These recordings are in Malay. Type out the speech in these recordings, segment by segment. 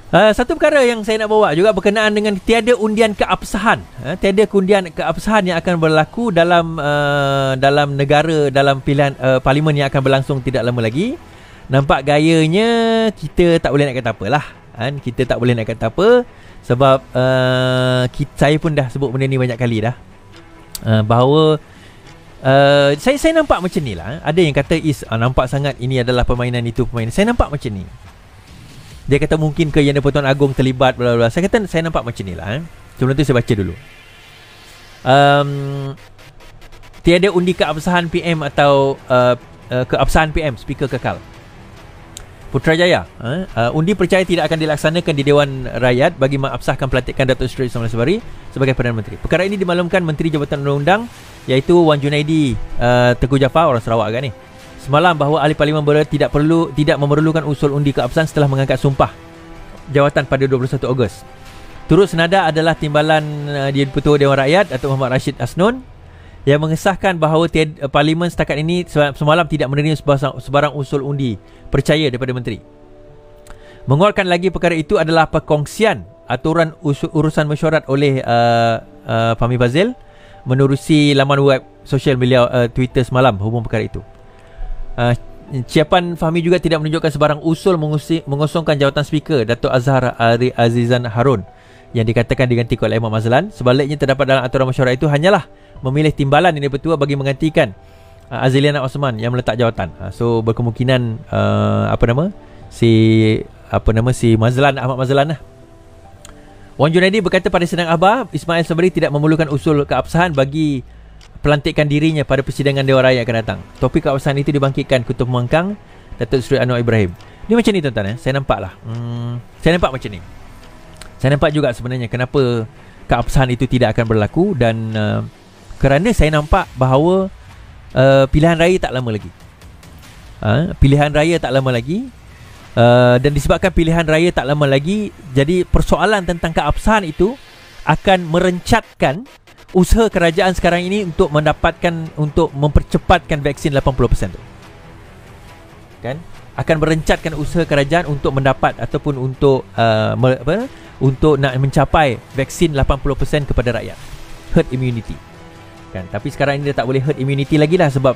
Satu perkara yang saya nak bawa juga berkenaan dengan tiada undian keabsahan. Tiada undian keabsahan yang akan berlaku dalam negara, dalam pilihan parlimen yang akan berlangsung tidak lama lagi. Nampak gayanya kita tak boleh nak kata apalah. Kita tak boleh nak kata apa sebab saya pun dah sebut benda ni banyak kali dah. Bahawa saya nampak macam ni lah. Ada yang kata nampak sangat ini adalah permainan, itu permainan. Saya nampak macam ni. Dia kata mungkin ke Yang di-Pertuan Agong terlibat bla bla. Saya kata saya nampak macam ni lah. Sebelum tu saya baca dulu. Tiada undi keabsahan PM atau keabsahan PM Speaker kekal. Putrajaya, undi percaya tidak akan dilaksanakan di Dewan Rakyat bagi mengabsahkan pelantikan Datuk Seri Ismail Sabari sebagai Perdana Menteri. Perkara ini dimaklumkan Menteri Jabatan Undang-Undang iaitu Wan Junaidi Tengku Jaafar, orang Sarawak kan ni, semalam bahawa ahli parlimen tidak memerlukan usul undi keabsahan setelah mengangkat sumpah jawatan pada 21 Ogos. Turut senada adalah timbalan Di-Pertua Dewan Rakyat Datuk Muhammad Rashid Asnun yang mengesahkan bahawa parlimen setakat ini semalam tidak menerima sebarang usul undi percaya daripada menteri. Menguatkan lagi perkara itu adalah perkongsian aturan urusan mesyuarat oleh Fahmi Fazil menerusi laman web sosial beliau Twitter semalam hubung perkara itu. Ciapan Fahmi juga tidak menunjukkan sebarang usul mengosongkan jawatan speaker Datuk Azhar Azizan Harun yang dikatakan diganti oleh Ahmad Mazlan. Sebaliknya terdapat dalam aturan mesyuarat itu hanyalah memilih timbalan yang dipertua bagi menggantikan Aziliana Osman yang meletak jawatan. So berkemungkinan si Mazlan, Ahmad Mazlan lah. Wan Junaidi berkata pada sidang akhbar Ismail Sabari tidak memerlukan usul keabsahan bagi pelantikan dirinya pada persidangan Dewan Rakyat akan datang. Topik keabsahan itu dibangkitkan Ketua Pembangkang Datuk Seri Anwar Ibrahim. Ni macam ni tuan-tuan. Saya nampak lah. Saya nampak macam ni. Saya nampak juga sebenarnya kenapa keabsahan itu tidak akan berlaku. Dan kerana saya nampak bahawa pilihan raya tak lama lagi. Pilihan raya tak lama lagi. Dan disebabkan pilihan raya tak lama lagi, jadi persoalan tentang keabsahan itu akan merencatkan usaha kerajaan sekarang ini untuk mempercepatkan vaksin 80% tu. Kan? Akan merencatkan usaha kerajaan untuk mendapat ataupun untuk nak mencapai vaksin 80% kepada rakyat. Herd immunity. Kan? Tapi sekarang ini dia tak boleh herd immunity lagi lah sebab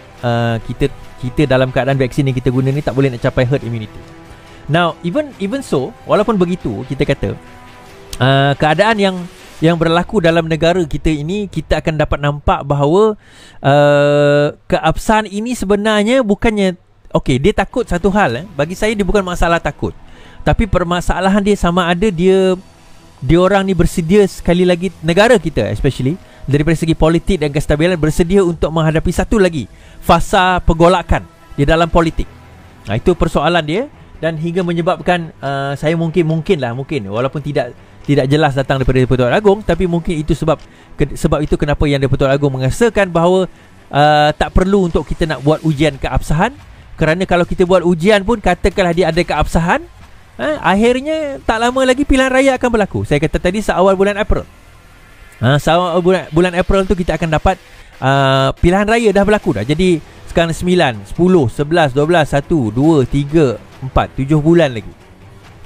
kita dalam keadaan vaksin yang kita guna ni tak boleh nak capai herd immunity. Now, even so, walaupun begitu, kita kata keadaan yang berlaku dalam negara kita ini, kita akan dapat nampak bahawa keabsahan ini sebenarnya bukannya okey, dia takut satu hal. Bagi saya dia bukan masalah takut, tapi permasalahan dia sama ada dia orang ni bersedia, sekali lagi negara kita especially daripada segi politik dan kestabilan, bersedia untuk menghadapi satu lagi fasa pergolakan di dalam politik. Nah, itu persoalan dia. Dan hingga menyebabkan saya mungkin walaupun tidak jelas datang daripada Di-Pertuan Agong, tapi mungkin itu sebab itu kenapa Yang di-Pertuan Agong mengesahkan bahawa tak perlu untuk kita nak buat ujian keabsahan. Kerana kalau kita buat ujian pun, katakanlah dia ada keabsahan, akhirnya tak lama lagi pilihan raya akan berlaku. Saya kata tadi seawal bulan April. Seawal bulan April tu kita akan dapat pilihan raya dah berlaku dah. Jadi sekarang 9, 10, 11, 12, 1, 2, 3, 4, 7 bulan lagi.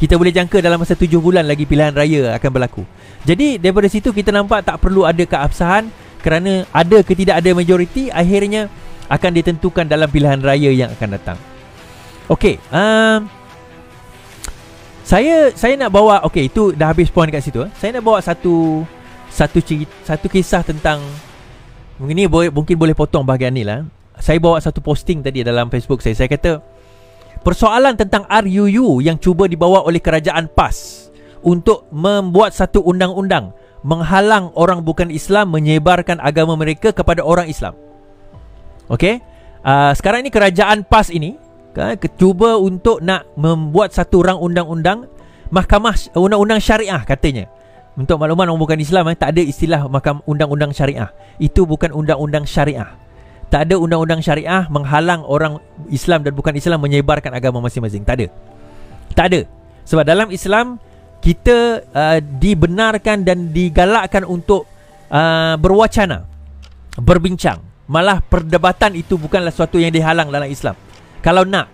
Kita boleh jangka dalam masa 7 bulan lagi pilihan raya akan berlaku. Jadi daripada situ kita nampak tak perlu ada keabsahan, kerana ada ke tidak ada majoriti akhirnya akan ditentukan dalam pilihan raya yang akan datang. Okey, saya nak bawa, okey, itu dah habis poin kat situ. Saya nak bawa satu kisah tentang, mungkin boleh potong bahagian ni lah. Saya bawa satu posting tadi dalam Facebook saya. Saya kata persoalan tentang RUU yang cuba dibawa oleh kerajaan PAS untuk membuat satu undang-undang menghalang orang bukan Islam menyebarkan agama mereka kepada orang Islam. Okey, sekarang ini kerajaan PAS ini cuba untuk nak membuat satu rang undang-undang mahkamah undang-undang syariah katanya. Untuk makluman orang bukan Islam, tak ada istilah undang-undang syariah. Itu bukan undang-undang syariah. Tak ada undang-undang syariah menghalang orang Islam dan bukan Islam menyebarkan agama masing-masing. Tak ada. Tak ada. Sebab dalam Islam kita dibenarkan dan digalakkan untuk berwacana, berbincang. Malah perdebatan itu bukanlah sesuatu yang dihalang dalam Islam. Kalau nak.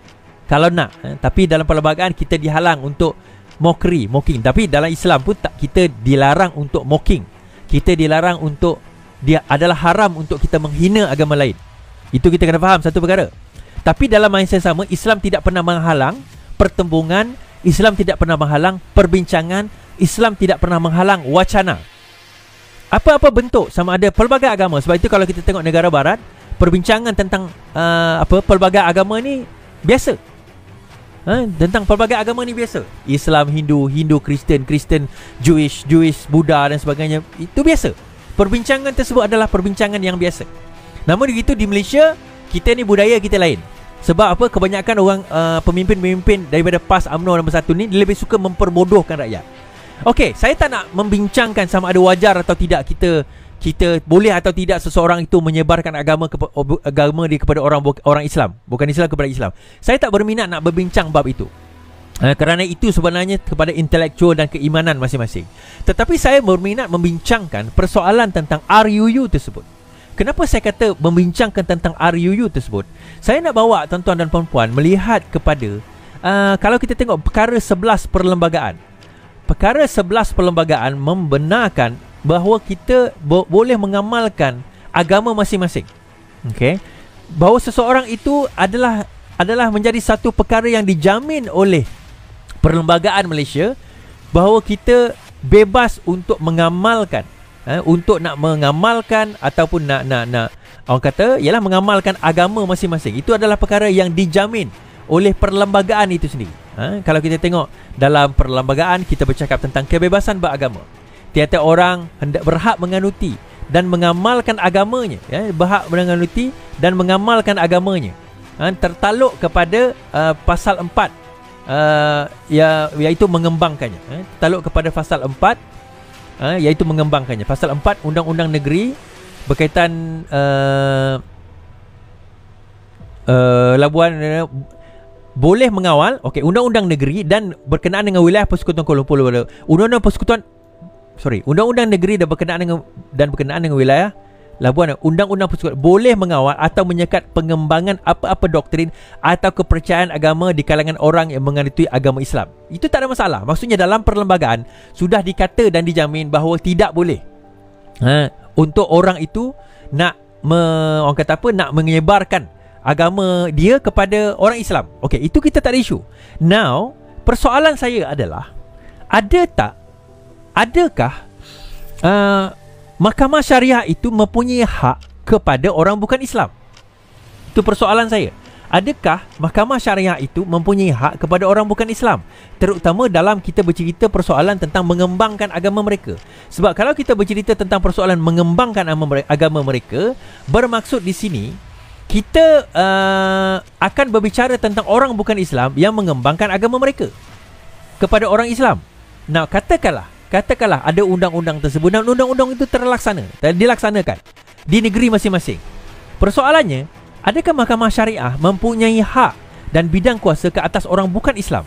Tapi dalam perlembagaan kita dihalang untuk mocking. Tapi dalam Islam pun kita dilarang untuk mocking. Kita dilarang untuk, dia adalah haram untuk kita menghina agama lain. Itu kita kena faham satu perkara. Tapi dalam masa yang sama, Islam tidak pernah menghalang pertembungan, Islam tidak pernah menghalang perbincangan, Islam tidak pernah menghalang wacana. Apa-apa bentuk, sama ada pelbagai agama. Sebab itu kalau kita tengok negara barat, perbincangan tentang pelbagai agama ni biasa. Tentang pelbagai agama ni biasa. Islam, Hindu, Kristen, Jewish, Buddha dan sebagainya. Itu biasa. Perbincangan tersebut adalah perbincangan yang biasa. Namun begitu di Malaysia, kita ni budaya kita lain. Sebab apa? Kebanyakan orang pemimpin-pemimpin daripada PAS UMNO nombor 1 ni, dia lebih suka memperbodohkan rakyat. Okey, saya tak nak membincangkan sama ada wajar atau tidak kita boleh atau tidak seseorang itu menyebarkan agama dia kepada orang Islam, bukan Islam kepada Islam. Saya tak berminat nak berbincang bab itu. Kerana itu sebenarnya kepada intelektual dan keimanan masing-masing. Tetapi saya berminat membincangkan persoalan tentang RUU tersebut. Kenapa saya kata membincangkan tentang RUU tersebut? Saya nak bawa tuan-tuan dan puan-puan melihat kepada kalau kita tengok perkara 11 perlembagaan. Perkara 11 perlembagaan membenarkan bahawa kita boleh mengamalkan agama masing-masing. Okey. Bahawa seseorang itu adalah menjadi satu perkara yang dijamin oleh Perlembagaan Malaysia, bahawa kita bebas untuk mengamalkan, untuk nak mengamalkan ataupun nak orang kata ialah mengamalkan agama masing-masing. Itu adalah perkara yang dijamin oleh perlembagaan itu sendiri. Kalau kita tengok dalam perlembagaan, kita bercakap tentang kebebasan beragama. Tiada orang hendak berhak menganuti dan mengamalkan agamanya, berhak menganuti dan mengamalkan agamanya. Tertaluk kepada pasal 4, iaitu mengembangkannya. Tertaluk kepada pasal 4, iaitu mengembangkannya. Pasal 4 Undang-Undang Negeri berkaitan labuan boleh mengawal, Undang-Undang Negeri dan berkenaan dengan wilayah Persekutuan Kuala Lumpur. Undang-Undang Negeri dan berkenaan dengan wilayah Labuan. Undang-Undang Persekutuan boleh mengawal atau menyekat pengembangan apa-apa doktrin atau kepercayaan agama di kalangan orang yang menganutui agama Islam. Itu tak ada masalah. Maksudnya dalam perlembagaan sudah dikata dan dijamin bahawa tidak boleh untuk orang itu nak nak menyebarkan agama dia kepada orang Islam. Okey, itu kita tak ada isu. Now, persoalan saya adalah, adakah Mahkamah Syariah itu mempunyai hak kepada orang bukan Islam? Itu persoalan saya. Adakah Mahkamah Syariah itu mempunyai hak kepada orang bukan Islam? Terutama dalam kita bercerita persoalan tentang mengembangkan agama mereka. Sebab kalau kita bercerita tentang persoalan mengembangkan agama mereka, bermaksud di sini kita akan berbicara tentang orang bukan Islam yang mengembangkan agama mereka kepada orang Islam. Nah, katakanlah ada undang-undang tersebut dan undang-undang itu dilaksanakan di negeri masing-masing. Persoalannya, adakah Mahkamah Syariah mempunyai hak dan bidang kuasa ke atas orang bukan Islam?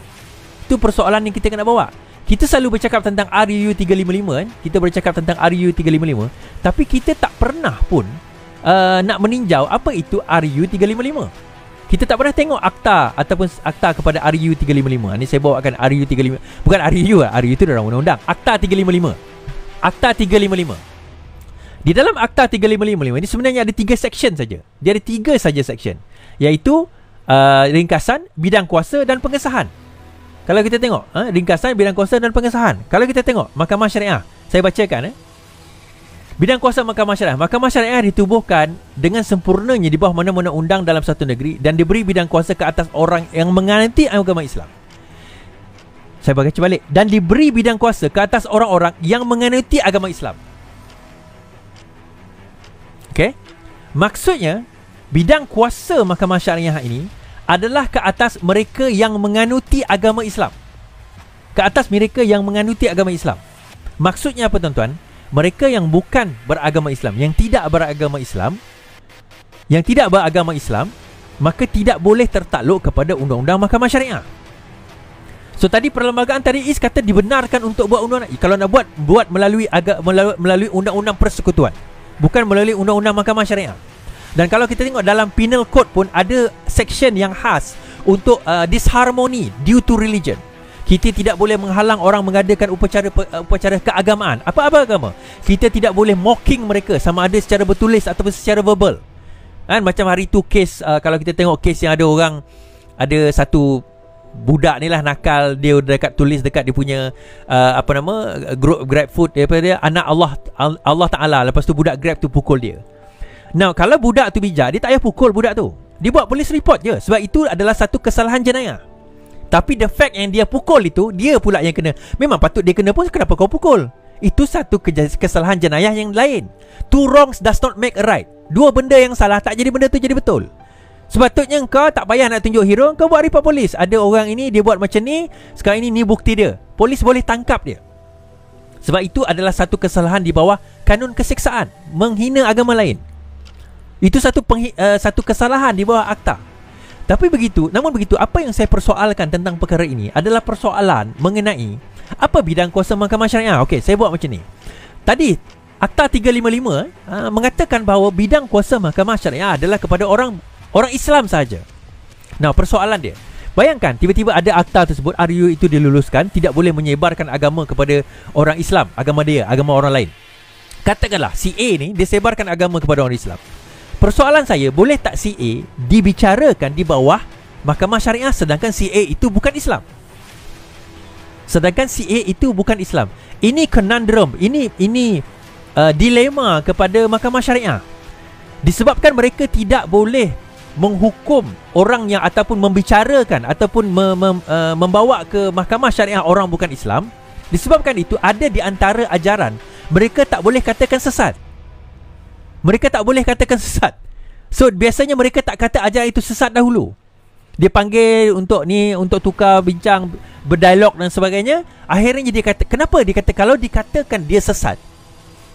Itu persoalan yang kita kena bawa. Kita selalu bercakap tentang RUU 355 kan? Kita bercakap tentang RUU 355, tapi kita tak pernah pun nak meninjau apa itu RUU 355. Kita tak pernah tengok akta ataupun akta kepada RUU 355. Ini saya bawakan RUU 355. Bukan RUU RUU itu dalam undang-undang. Akta 355. Akta 355. Di dalam Akta 355 ini sebenarnya ada 3 section saja. Dia ada 3 saja section, iaitu ringkasan, bidang kuasa dan pengesahan. Kalau kita tengok ringkasan, bidang kuasa dan pengesahan. Kalau kita tengok Mahkamah Syariah, saya bacakan bidang kuasa Mahkamah Syariah. Mahkamah Syariah ditubuhkan dengan sempurnanya di bawah mana-mana undang dalam satu negeri dan diberi bidang kuasa ke atas orang yang menganut agama Islam. Saya baca balik. Dan diberi bidang kuasa ke atas orang-orang yang menganuti agama Islam. Okey? Maksudnya, bidang kuasa Mahkamah Syariah ini adalah ke atas mereka yang menganuti agama Islam. Ke atas mereka yang menganuti agama Islam. Maksudnya apa, tuan-tuan? Mereka yang bukan beragama Islam, yang tidak beragama Islam, maka tidak boleh tertakluk kepada undang-undang Mahkamah Syariah. So tadi perlembagaan tadi Is kata dibenarkan untuk buat undang-undang. Kalau nak buat melalui undang-undang persekutuan, bukan melalui undang-undang Mahkamah Syariah. Dan kalau kita tengok dalam penal code pun ada section yang khas untuk disharmony due to religion. Kita tidak boleh menghalang orang mengadakan upacara keagamaan. Apa-apa agama. Kita tidak boleh mocking mereka, sama ada secara bertulis ataupun secara verbal. Kan macam hari tu kes, kalau kita tengok kes yang ada orang, ada satu budak ni lah nakal, dia tulis dekat dia punya group Grab food daripada dia, anak Allah Ta'ala. Lepas tu budak Grab tu pukul dia. Now kalau budak tu bijak, dia tak payah pukul budak tu. Dia buat police report je. Sebab itu adalah satu kesalahan jenayah. Tapi the fact yang dia pukul itu, dia pula yang kena. Memang patut dia kena pun, kenapa kau pukul? Itu satu kesalahan jenayah yang lain. Two wrongs does not make a right. Dua benda yang salah tak jadi benda tu jadi betul. Sepatutnya kau tak payah nak tunjuk hero, kau buat report polis. Ada orang ini dia buat macam ni, sekarang ini bukti dia. Polis boleh tangkap dia. Sebab itu adalah satu kesalahan di bawah kanun keseksaan, menghina agama lain. Itu satu kesalahan di bawah akta. Namun begitu, apa yang saya persoalkan tentang perkara ini adalah persoalan mengenai apa bidang kuasa mahkamah syariah. Okey, saya buat macam ni. Tadi Akta 355 mengatakan bahawa bidang kuasa mahkamah syariah adalah kepada orang Islam saja. Nah, persoalan dia, bayangkan tiba-tiba ada akta tersebut, RU itu diluluskan, tidak boleh menyebarkan agama kepada orang Islam, agama dia, agama orang lain. Katakanlah si A ni dia sebarkan agama kepada orang Islam. Persoalan saya, boleh tak si A dibicarakan di bawah mahkamah syariah sedangkan si A itu bukan Islam? Ini conundrum, ini dilema kepada mahkamah syariah. Disebabkan mereka tidak boleh menghukum orang yang ataupun membicarakan ataupun membawa ke mahkamah syariah orang bukan Islam. Disebabkan itu ada di antara ajaran mereka tak boleh katakan sesat. So biasanya mereka tak kata ajaran itu sesat dahulu. Dia panggil untuk tukar bincang, berdialog dan sebagainya. Akhirnya dia kata, kenapa dia kata kalau dikatakan dia sesat,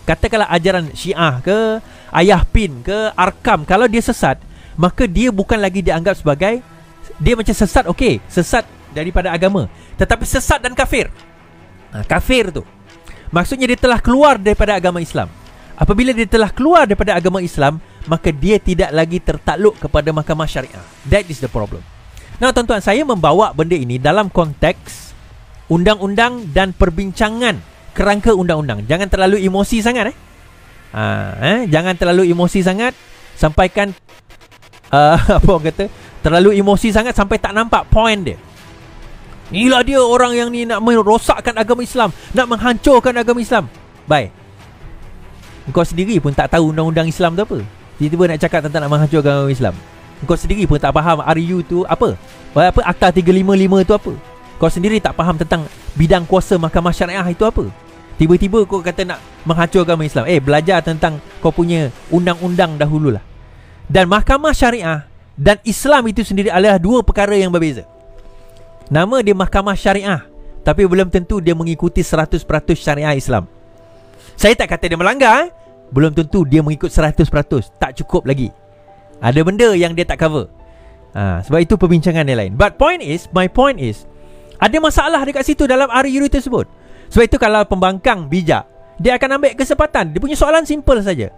katakanlah ajaran Syiah ke, Ayah Pin ke, Arkam, kalau dia sesat, maka dia bukan lagi dianggap sebagai, dia macam sesat, okey, sesat daripada agama, tetapi sesat dan kafir. Kafir tu maksudnya dia telah keluar daripada agama Islam. Apabila dia telah keluar daripada agama Islam, maka dia tidak lagi tertakluk kepada mahkamah syariah. That is the problem. Nah, tuan-tuan, saya membawa benda ini dalam konteks undang-undang dan perbincangan kerangka undang-undang. Jangan terlalu emosi sangat jangan terlalu emosi sangat. Sampaikan apa orang kata, terlalu emosi sangat sampai tak nampak point dia. Inilah dia orang yang ni nak merosakkan agama Islam, nak menghancurkan agama Islam. Bye. Engkau sendiri pun tak tahu undang-undang Islam tu apa. Tiba-tiba nak cakap tentang nak menghancurkan agama Islam. Engkau sendiri pun tak faham RU tu apa Akta 355 tu apa. Kau sendiri tak faham tentang bidang kuasa mahkamah syariah itu apa. Tiba-tiba kau kata nak menghancurkan agama Islam. Belajar tentang kau punya undang-undang dahululah. Dan mahkamah syariah dan Islam itu sendiri adalah dua perkara yang berbeza. Nama dia mahkamah syariah, tapi belum tentu dia mengikuti 100% syariah Islam. Saya tak kata dia melanggar, belum tentu dia mengikut 100%. Tak cukup lagi. Ada benda yang dia tak cover. Sebab itu perbincangan yang lain. But my point is, ada masalah dekat situ dalam RU tersebut. Sebab itu kalau pembangkang bijak, dia akan ambil kesempatan. Dia punya soalan simple saja.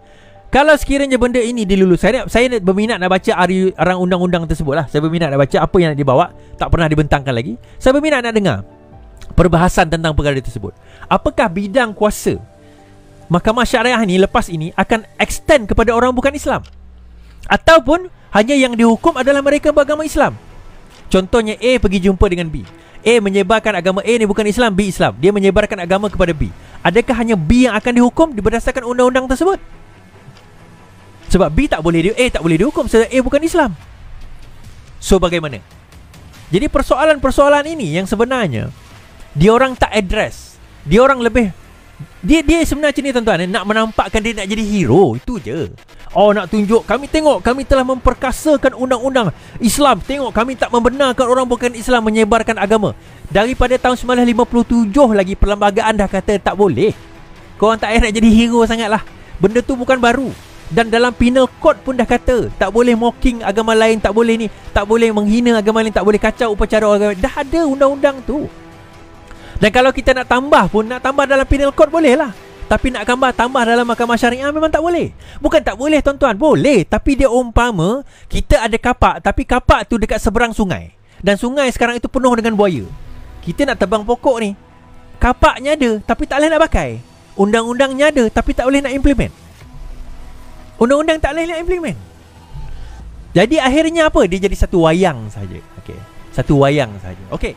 Kalau sekiranya benda ini dilulus, saya berminat nak baca arang undang-undang tersebut lah. Saya berminat nak baca apa yang nak dibawa, tak pernah dibentangkan lagi. Saya berminat nak dengar perbahasan tentang perkara tersebut. Apakah bidang kuasa mahkamah syariah ini lepas ini akan extend kepada orang bukan Islam, ataupun hanya yang dihukum adalah mereka beragama Islam? Contohnya A pergi jumpa dengan B. A menyebarkan agama A ni bukan Islam, B Islam. Dia menyebarkan agama kepada B. Adakah hanya B yang akan dihukum berdasarkan undang-undang tersebut? Sebab B tak boleh, A tak boleh dihukum sebab A bukan Islam. So bagaimana? Jadi persoalan-persoalan ini yang sebenarnya dia orang tak address. Dia orang lebih Dia sebenarnya ni tuan-tuan, nak menampakkan dia nak jadi hero. Itu je. Nak tunjuk, kami tengok, kami telah memperkasakan undang-undang Islam. Tengok, kami tak membenarkan orang bukan Islam menyebarkan agama. Daripada tahun 1957 lagi perlembagaan dah kata tak boleh. Korang tak payah nak jadi hero sangat lah. Benda tu bukan baru. Dan dalam penal code pun dah kata tak boleh mocking agama lain, tak boleh ni, tak boleh menghina agama lain, tak boleh kacau upacara agama lain. Dah ada undang-undang tu. Dan kalau kita nak tambah pun, nak tambah dalam penal code boleh lah. Tapi nak tambah dalam mahkamah syariah memang tak boleh. Bukan tak boleh tuan-tuan, boleh. Tapi dia umpama kita ada kapak, tapi kapak tu dekat seberang sungai. Dan sungai sekarang itu penuh dengan buaya. Kita nak tebang pokok ni, kapaknya ada tapi tak boleh nak pakai. Undang-undangnya ada tapi tak boleh nak implement. Undang-undang tak boleh nak implement. Jadi akhirnya apa? Dia jadi satu wayang saja. Okey. Satu wayang saja. Okey.